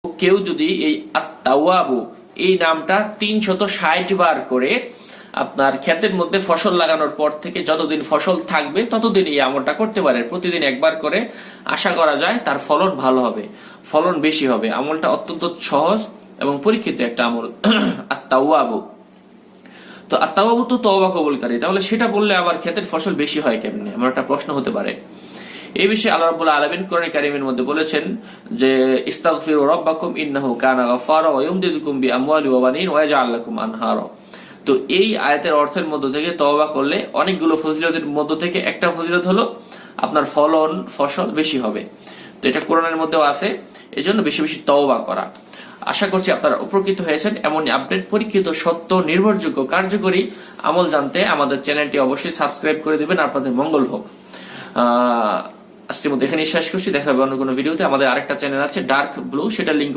কেউ যদি এই আত-তাওয়াবু এই নামটা 360 বার করে আপনার ক্ষেতের মধ্যে ফসল লাগানোর পর থেকে যতদিন ফসল থাকবে ততদিন এই আমলটা করতে পারে, প্রতিদিন একবার করে, আশা করা যায় তার ফলন ভালো হবে, ফলন বেশি হবে। আমলটা অত্যন্ত সহজ এবং পরীক্ষিত একটা আমল আত-তাওয়াবু। তো আত-তাওয়াবু তো তওবা কবুলকারী, তাহলে সেটা বললে আবার ক্ষেতের ফসল বেশি হয় কেমনে, এমন একটা প্রশ্ন হতে পারে। এই বিষয়ে আল্লাহ রাব্বুল আলামিন কোরআন কারীমের মধ্যে বলেছেন যে ইস্তাগফিরু রাব্বাকুম ইন্নাহু কানা গাফফারা ওয়া ইউমদিদুকুম বিআমওয়ালি ওয়া বানিন ওয়া ইয়াজআল লাকুম আনহারা। তো এই আয়াতের অর্থের মধ্য থেকে তওবা করলে অনেকগুলো ফজিলতের মধ্য থেকে একটা ফজিলত হলো আপনার ফসল বেশি হবে। তো এটা কোরআনের মধ্যেও আছে, এজন্য বেশি বেশি তওবা করা। আশা করছি আপনারা উপকৃত হয়েছেন। এমনই আপডেট, পরীক্ষিত, সত্য, নির্ভরযোগ্য, কার্যকরী আমল জানতে আমাদের চ্যানেলটি অবশ্যই সাবস্ক্রাইব করে দিবেন। আপনাদের মঙ্গল হোক। আজকের মধ্যে এখানেই শেষ করছি, দেখা হবে অন্য কোনো ভিডিওতে। আমাদের আরেকটা চ্যানেল আছে ডার্ক ব্লু, সেটা লিংক